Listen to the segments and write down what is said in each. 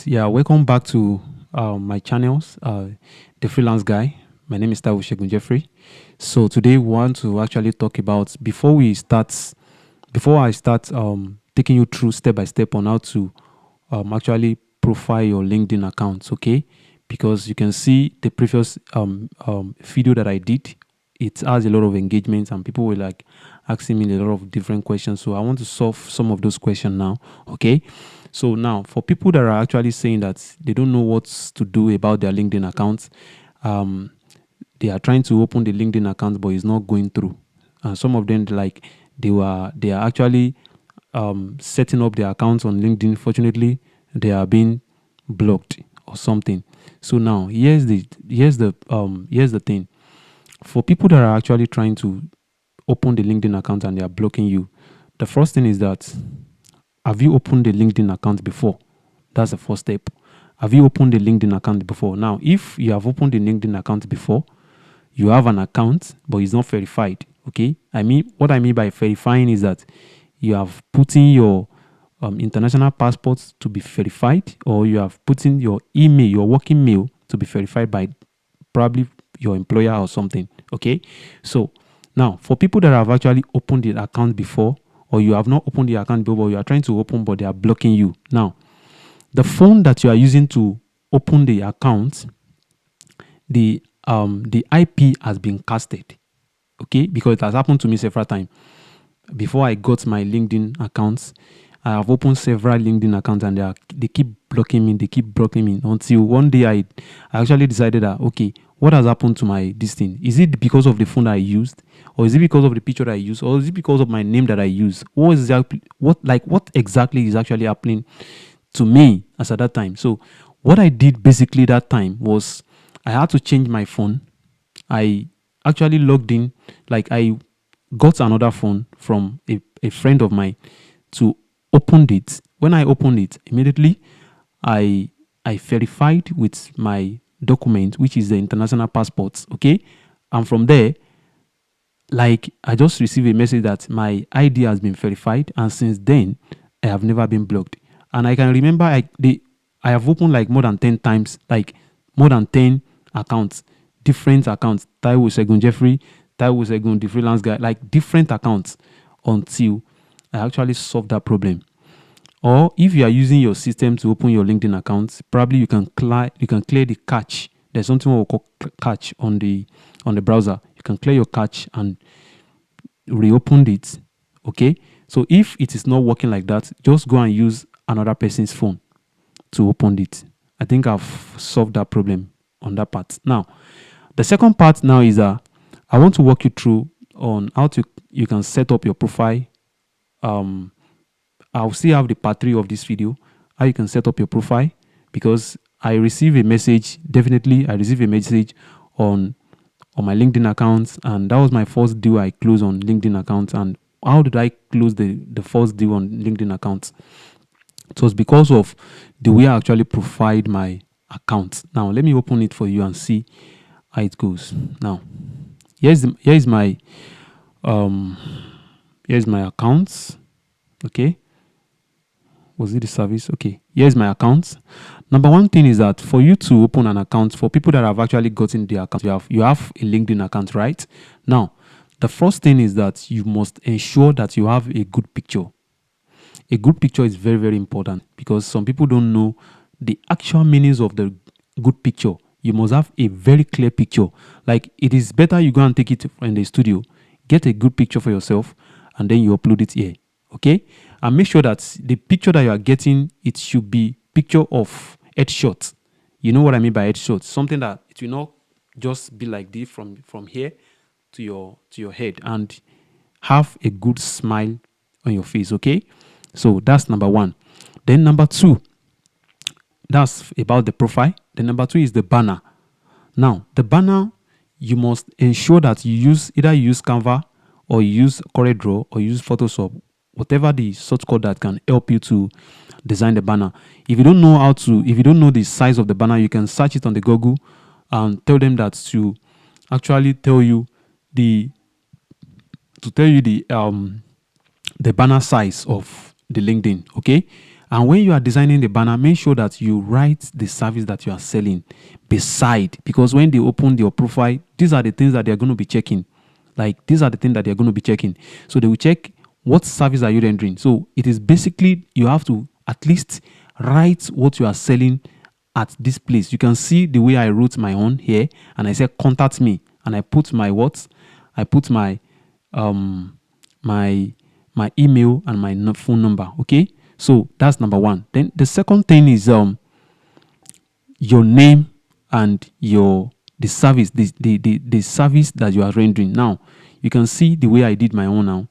Yeah, welcome back to my channels, the freelance guy. My name is Taiwo Jeffrey. So today we want to actually talk about before I start taking you through step by step on how to actually profile your LinkedIn accounts. Okay, because you can see the previous video that I did. It has a lot of engagement and people were like asking me a lot of different questions. So I want to solve some of those questions now. Okay. So now, for people that are actually saying that they don't know what to do about their LinkedIn accounts, um, they are trying to open the LinkedIn account, but it's not going through. And some of them, like they are actually setting up their accounts on LinkedIn. Fortunately, they are being blocked or something. So now, here's the thing. For people that are actually trying to open the LinkedIn account and they are blocking you, the first thing is that have you opened the LinkedIn account before? That's the first step. Have you opened the LinkedIn account before? Now, if you have opened the LinkedIn account before, you have an account, but it's not verified. Okay. What I mean by verifying is that you have put in your international passport to be verified, or you have put in your email, your working mail to be verified by probably your employer or something. Okay. So now, for people that have actually opened the account before, or you have not opened the account before, you are trying to open, but they are blocking you. Now, the phone that you are using to open the account, the IP has been casted. Okay, because it has happened to me several times. Before I got my LinkedIn accounts, I have opened several LinkedIn accounts and they keep blocking me. They keep blocking me until one day I actually decided that okay, what has happened to my this thing? Is it because of the phone that I used, or is it because of the picture that I used, or is it because of my name that I use? What exactly is actually happening to me as at that time? So what I did basically that time was I had to change my phone. I actually logged in, like I got another phone from a friend of mine to open it. When I opened it, immediately I I verified with my document, which is the international passport. Okay. And from there, like I just received a message that my ID has been verified, and since then I have never been blocked. And I can remember I have opened like more than 10 times, like more than 10 accounts, different accounts. Taiwo Segun Jeffrey, Taiwo Segun the freelance guy, like different accounts until I actually solved that problem. Or if you are using your system to open your LinkedIn account, probably you can clear the cache. There's something we call cache on the browser. You can clear your cache and reopen it. Okay. So if it is not working like that, just go and use another person's phone to open it. I think I've solved that problem on that part. Now, the second part now is I want to walk you through on how to you can set up your profile. Um, I'll still have the part 3 of this video, how you can set up your profile, because I receive a message. Definitely, I receive a message on my LinkedIn account, and that was my first deal I closed on LinkedIn account. And how did I close the first deal on LinkedIn account? It was because of the way I actually profiled my account. Now let me open it for you and see how it goes. Now um here's my account. Okay, was it the service? Okay, here's my account. Number one thing is that for you to open an account, for people that have actually gotten the account, you have a LinkedIn account, right? Now, the first thing is that you must ensure that you have a good picture. A good picture is very, very important, because some people don't know the actual meanings of the good picture. You must have a very clear picture. Like, it is better you go and take it in the studio, get a good picture for yourself, and then you upload it here. Okay? And make sure that the picture that you are getting, it should be picture of headshot. You know what I mean by headshot? Something that it will not just be like this from here to your head, and have a good smile on your face. Okay, so that's number one. Then number two, that's about the profile. Then number two is the banner. Now the banner, you must ensure that you use either you use Canva, or you use CorelDRAW, or you use Photoshop, whatever the source code that can help you to design the banner. If you don't know if you don't know the size of the banner, you can search it on the Google and tell them that to actually tell you the the banner size of the LinkedIn. Okay, And when you are designing the banner, make sure that you write the service that you are selling beside, because when they open your profile, these are the things that they're going to be checking. Like, these are the things that they're going to be checking. So they will check, what service are you rendering? So it is basically, you have to at least write what you are selling at this place. You can see the way I wrote my own here, and I said contact me, and I put my what? I put my my email and my phone number. Okay, so that's number one. Then the second thing is your name and the service, the service that you are rendering. Now you can see the way I did my own. Now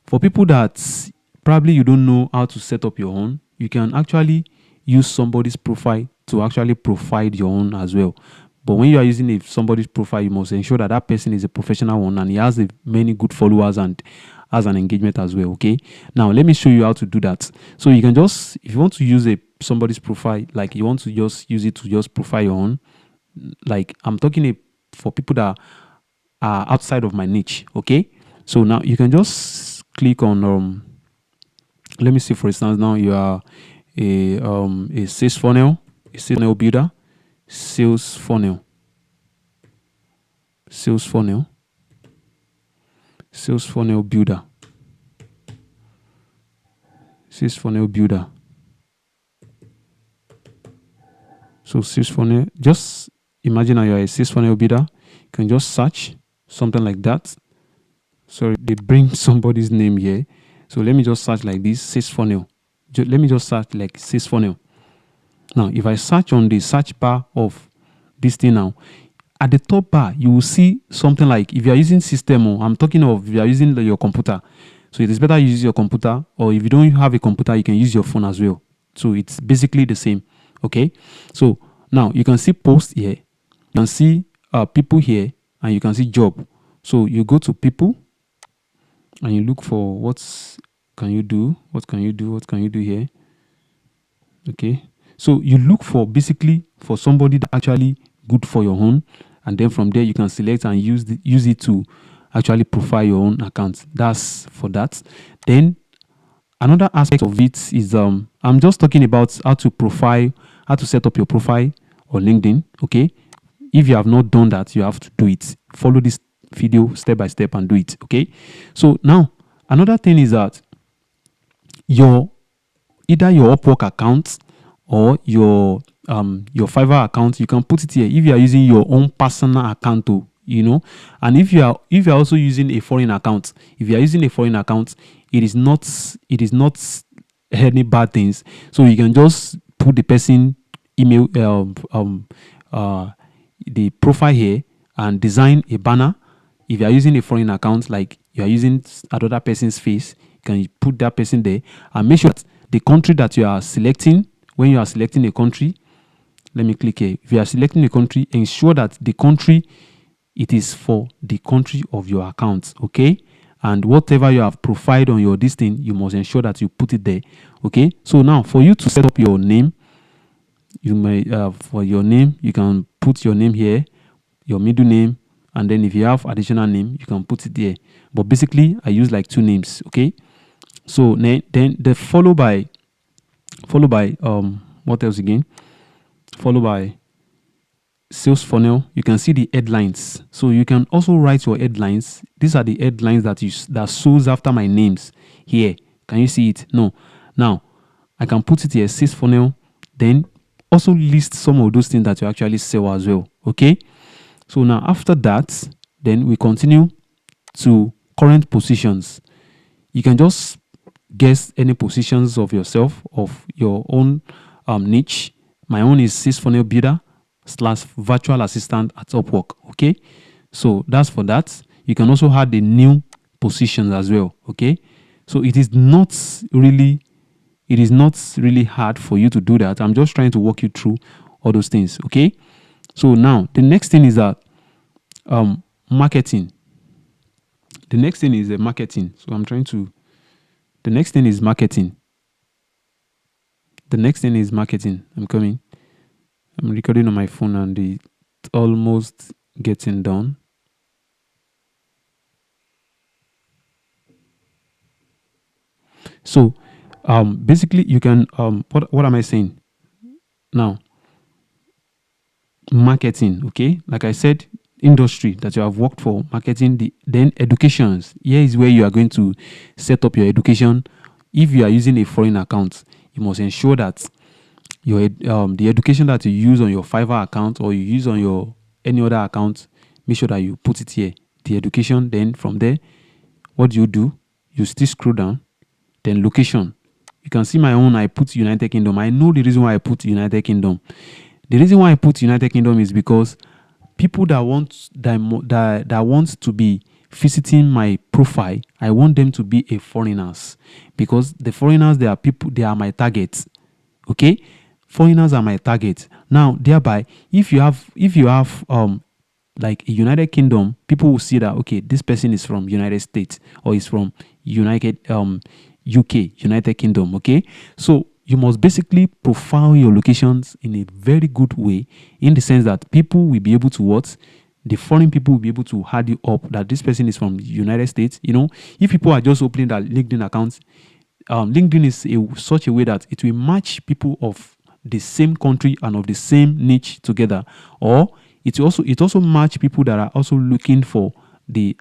for people that probably you don't know how to set up your own, you can actually use somebody's profile to actually provide your own as well. But when you are using somebody's profile, you must ensure that that person is a professional one and he has many good followers and has an engagement as well. Okay. Now let me show you how to do that. So you can just, if you want to use somebody's profile, like you want to just use it to just profile your own, like I'm talking for people that are outside of my niche. Okay. So now you can just click on let me see, for instance, now you are a sales funnel builder, sales funnel builder, sales funnel builder. So sales funnel, just imagine you're a sales funnel builder. You can just search something like that. Sorry, they bring somebody's name here. So let me just search like this, sales funnel. Let me just search like sales funnel. Now, if I search on the search bar of this thing now, at the top bar, you will see something like, if you are using system, or I'm talking of if you are using your computer. So it is better you use your computer, or if you don't have a computer, you can use your phone as well. So it's basically the same. Okay. So now you can see post here. You can see people here, and you can see job. So you go to people and you look for what can you do here. Okay. So you look for basically for somebody that actually good for your own, and then from there you can select and use it to actually profile your own account. That's for that. Then another aspect of it is I'm just talking about how to set up your profile on LinkedIn. Okay. If you have not done that, you have to do it. Follow this video step by step and do it. Okay. So now another thing is that either your Upwork account or your Fiverr account, you can put it here if you are using your own personal account too, and if you are also using a foreign account. If you are using a foreign account, it is not any bad things. So you can just put the person email the profile here and design a banner. If you are using a foreign account, like you are using another person's face, you can put that person there and make sure that the country that you are selecting, when you are selecting a country, let me click here. If you are selecting a country, ensure that the country, it is for the country of your account. Okay. And whatever you have profiled on your this thing, you must ensure that you put it there. Okay. So now for you to set up your name, you may for your name, you can put your name here, your middle name, and then if you have additional name, you can put it there. But basically, I use like 2 names. Okay. So then the followed by what else again? Followed by sales funnel. You can see the headlines. So you can also write your headlines. These are the headlines that shows after my names here. Can you see it? No. Now I can put it here, sales funnel. Then also list some of those things that you actually sell as well. Okay. So now after that, then we continue to current positions. You can just guess any positions of yourself, of your own niche. My own is sales funnel builder / virtual assistant at Upwork. Okay. So that's for that. You can also add the new positions as well. Okay. So it is not really hard for you to do that. I'm just trying to walk you through all those things. Okay. So now the next thing is that marketing. The next thing is marketing. So the next thing is marketing. I'm coming. I'm recording on my phone and it's almost getting done. So Basically you can what am I saying now? Marketing, okay, like I said, industry that you have worked for, marketing, then educations. Here is where you are going to set up your education. If you are using a foreign account, you must ensure that the education that you use on your Fiverr account or you use on your any other account, make sure that you put it here, the education. Then from there, what do? You still scroll down, then location. You can see my own, I put United Kingdom. I know the reason why I put United Kingdom. The reason why I put United Kingdom is because people that want to be visiting my profile, I want them to be a foreigners, because the foreigners, they are people, they are my targets. Okay, foreigners are my target. Now, thereby, if you have like a United Kingdom, people will see that okay, this person is from United States or is from United UK, United Kingdom. Okay, so you must basically profile your locations in a very good way, in the sense that people will be able to what the foreign people will be able to add you up that this person is from the United States. If people are just opening their LinkedIn accounts, LinkedIn is such a way that it will match people of the same country and of the same niche together, or it also match people that are also looking for the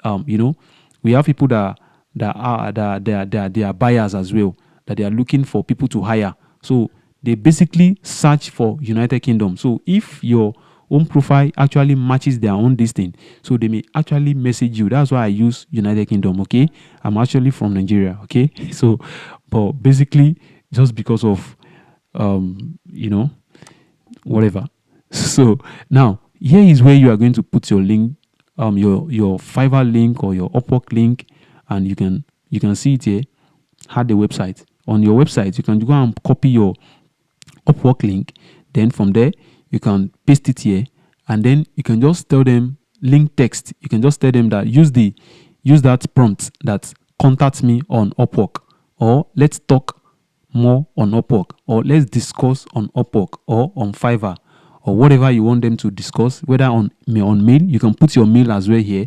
we have people that are buyers as well, that they are looking for people to hire. So they basically search for United Kingdom. So if your own profile actually matches their own listing, so they may actually message you. That's why I use United Kingdom. Okay, I'm actually from Nigeria. Okay, so but basically just because of whatever. So now here is where you are going to put your link, your Fiverr link or your Upwork link, and you can see it here. Add the website. On your website, you can go and copy your Upwork link. Then from there, you can paste it here, and then you can just tell them link text. You can just tell them that use that prompt that contact me on Upwork, or let's talk more on Upwork, or let's discuss on Upwork or on Fiverr, or whatever you want them to discuss, whether on mail. You can put your mail as well here,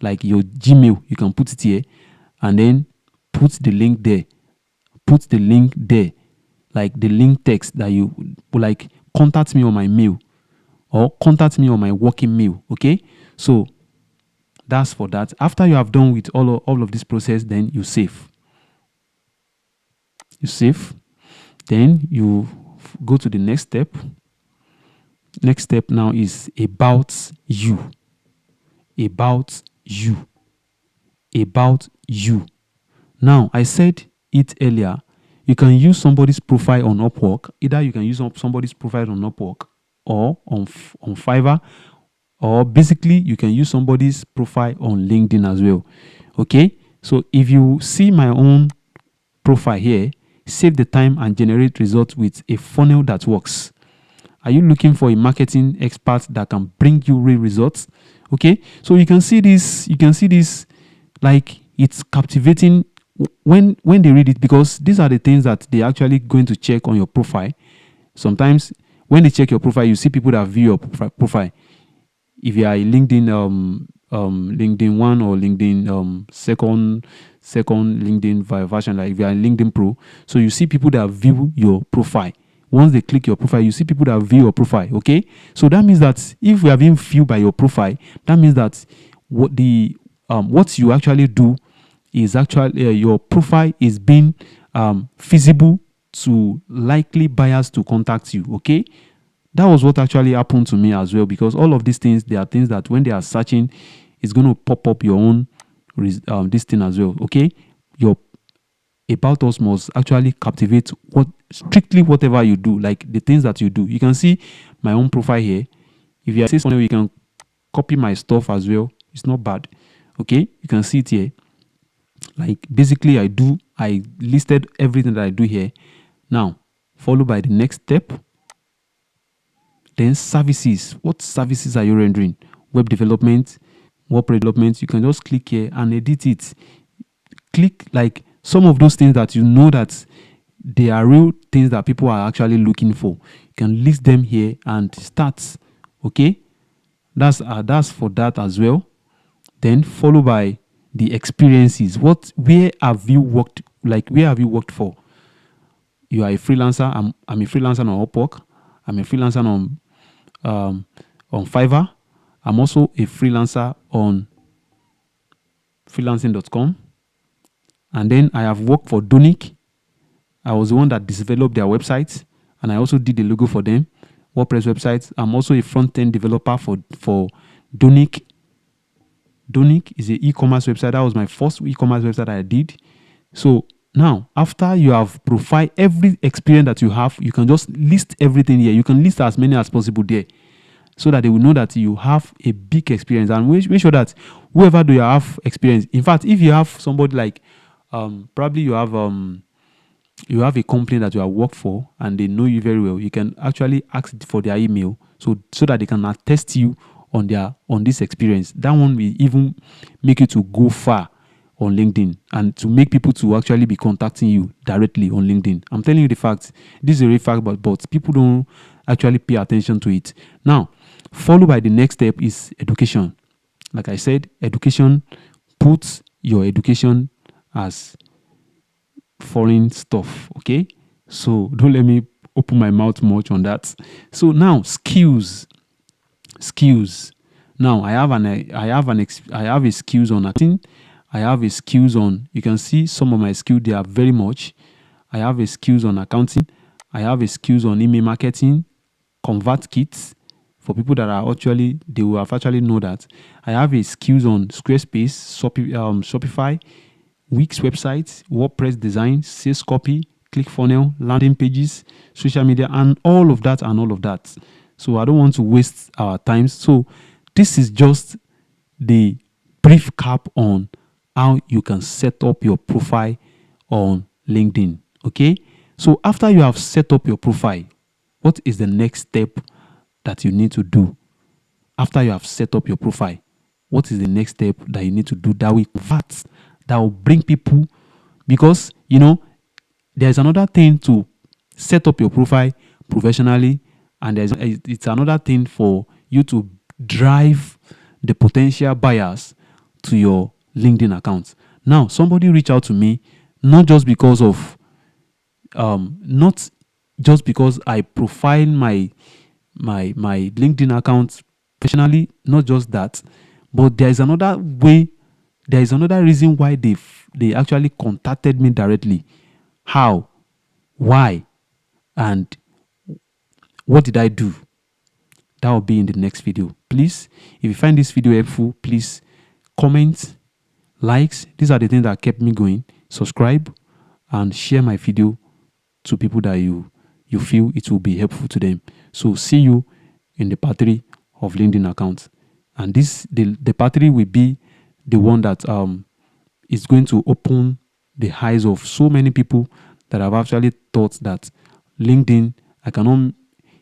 like your Gmail, you can put it here, and then put the link there. Put the link there, like the link text that you like, contact me on my mail or contact me on my working mail. Okay, so that's for that. After you have done with all of this process, then you save. Then you go to the next step. Next step now is about you. About you. Now, I said it earlier, you can use somebody's profile on Upwork. Either you can use somebody's profile on Upwork or on Fiverr, or basically you can use somebody's profile on LinkedIn as well. Okay, so if you see my own profile here, save the time and generate results with a funnel that works. Are you looking for a marketing expert that can bring you real results? Okay, so you can see this, like it's captivating when they read it, because these are the things that they actually going to check on your profile. Sometimes when they check your profile, you see people that view your profile. If you are a LinkedIn LinkedIn 1 or LinkedIn second LinkedIn version, like if you are LinkedIn Pro, so you see people that view your profile. Once they click your profile, you see people that view your profile. Okay, so that means that if we are being viewed by your profile, that means that what you actually do is actually your profile is being feasible to likely buyers to contact you. Okay, that was what actually happened to me as well, because all of these things, they are things that when they are searching, it's going to pop up your own this thing as well. Okay, your about us must actually captivate strictly whatever you do, like the things that you do. You can see my own profile here. If you say something, you can copy my stuff as well. It's not bad. Okay, you can see it here. Like basically I listed everything that I do here. Now, followed by the next step. Then services. What services are you rendering? Web development, WordPress development. You can just click here and edit it. Click like some of those things that you know that they are real things that people are actually looking for. You can list them here and start. Okay, that's for that as well. Then followed by the experiences. Where have you worked? Like where have you worked for? you are a freelancer. I'm a freelancer on Upwork. I'm a freelancer on Fiverr. I'm also a freelancer on freelancing.com. And then I have worked for Donic. I was the one that developed their website, and I also did the logo for them, WordPress websites. I'm also a front-end developer for Donic. Donic is an e-commerce website. That was my first e-commerce website I did. So now, after you have profiled every experience that you have, you can just list everything here. You can list as many as possible there, so that they will know that you have a big experience. And make sure that whoever do you have experience. In fact, if you have somebody like probably you have a company that you have worked for and they know you very well, you can actually ask for their email so that they can attest you on this experience. That one will even make you to go far on LinkedIn and to make people to actually be contacting you directly on LinkedIn. I'm telling you the facts. This is a real fact, but people don't actually pay attention to it. Now, followed by the next step is education. Like I said, education puts your education as foreign stuff. Okay, so don't let me open my mouth much on that. So now skills. Now I have a skills on acting. I have a skills on. You can see some of my skills. They are very much. I have a skills on accounting. I have a skills on email marketing, convert kits. For people that are actually, they will have actually know that. I have a skills on Squarespace, Shopify, Wix websites, WordPress design, sales copy, ClickFunnels, landing pages, social media, and all of that. So I don't want to waste our time. So this is just the brief cap on how you can set up your profile on LinkedIn. Okay. So after you have set up your profile, what is the next step that you need to do? After you have set up your profile, what is the next step that you need to do that will convert, that will bring people? Because there's another thing to set up your profile professionally, and it's another thing for you to drive the potential buyers to your LinkedIn account. Now, somebody reached out to me not just because I profile my LinkedIn account professionally, not just that, but there is another way. There is another reason why they actually contacted me directly. How? Why? And what did I do? That will be in the next video. Please, if you find this video helpful, please comment, likes. These are the things that kept me going. Subscribe and share my video to people that you feel it will be helpful to them. So see you in the part 3 of LinkedIn accounts. And the part 3 will be the one that is going to open the eyes of so many people that have actually thought that LinkedIn,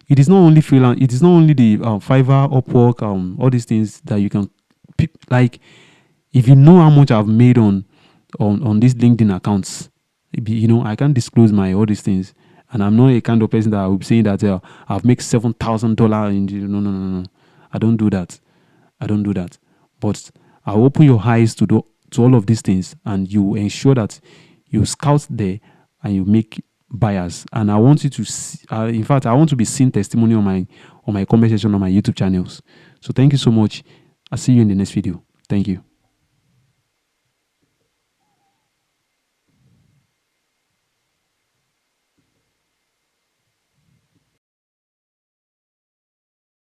it is not only freelance, it is not only the Fiverr, Upwork, all these things that you can pick. Like, if you know how much I've made on these LinkedIn accounts, I can't disclose all these things. And I'm not a kind of person that will be saying that I've made $7,000 no. I don't do that. But I'll open your eyes to all of these things, and you ensure that you scout there and you make buyers. And I want you to see, in fact, I want to be seeing testimony on my comment section on my YouTube channels. So thank you so much. I'll see you in the next video. Thank you.